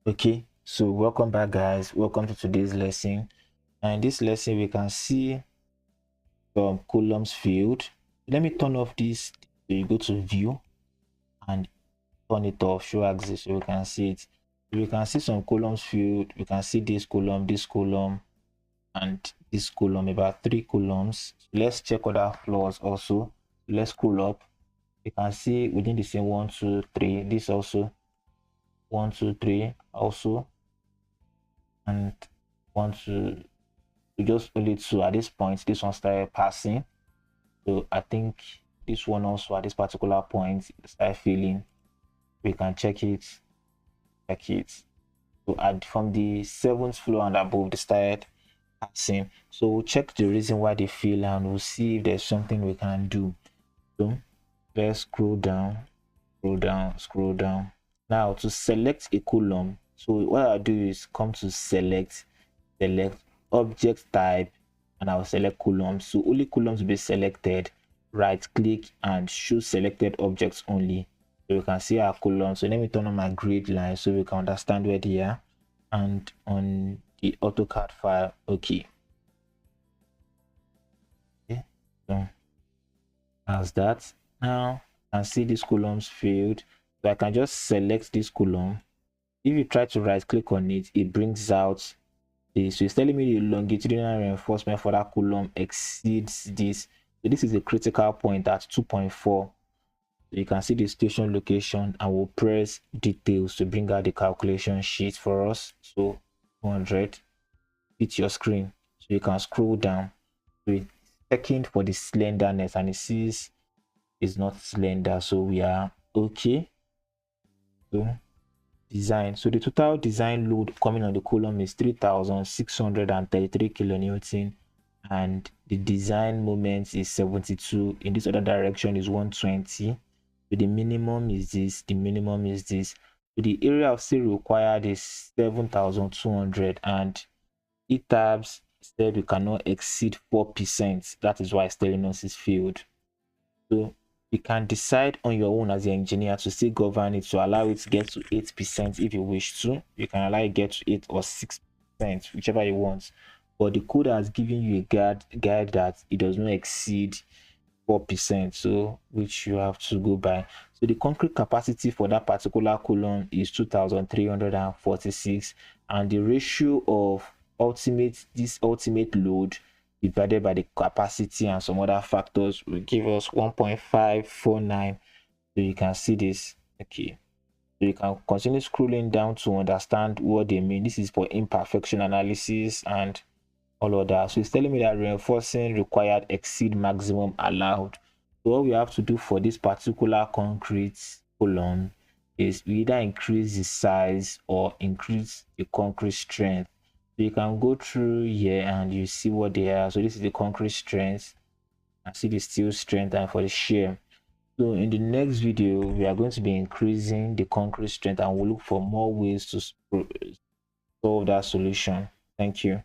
Okay, so welcome back, guys. Welcome to today's lesson. And in this lesson we can see some columns field. Let me turn off this. So you go to view and turn it off, show axis, so we can see it. We can see some columns field. We can see this column, and this column, about 3 columns. So let's check other floors also. Let's scroll up. You can see within the same 1 2 3, this also 1 2 3 also, and 1 2, just only 2 at this point. This one started passing, so I think this one also at this particular point start filling. We can check it. So from the 7th floor and above, they started passing. So we'll check the reason why they fill and we'll see if there's something we can do. So let's scroll down. Now to select a column, so what I'll do is come to select object type, and I'll select columns. So only columns will be selected. Right click and show selected objects only, so you can see our columns. So let me turn on my grid line so we can understand where they are. And on the AutoCAD file, okay, so as that, now I can see these columns field, so I can just select this column. If you try to right click on it, it brings out this. So it's telling me the longitudinal reinforcement for that column exceeds this. So this is a critical point at 2.4. So you can see the station location, and we'll press details to bring out the calculation sheet for us. So 200, hit your screen, so you can scroll down. So it's checking for the slenderness, and it sees it's not slender, so we are okay. So design, so the total design load coming on the column is 3633 kilonewton, and the design moment is 72. In this other direction is 120. So the minimum is this, So the area of seal required is 7200, and ETABS said we cannot exceed 4%. That is why it's telling us it's failed. So you can decide on your own as the engineer to still govern it, to allow it to get to 8% if you wish to. You can allow it get to 8 or 6%, whichever you want. But the code has given you a guide that it does not exceed 4%, so which you have to go by. So the concrete capacity for that particular column is 2346, and the ratio of this ultimate load divided by the capacity and some other factors will give us 1.549. so you can see this. Okay, so you can continue scrolling down to understand what they mean. This is for imperfection analysis and all of that. So it's telling me that reinforcing required exceed maximum allowed. So what we have to do for this particular concrete column is we either increase the size or increase the concrete strength. So you can go through here and you see what they are. So this is the concrete strength, and see the steel strength, and for the shear. So in the next video we are going to be increasing the concrete strength, and we'll look for more ways to solve that solution. Thank you.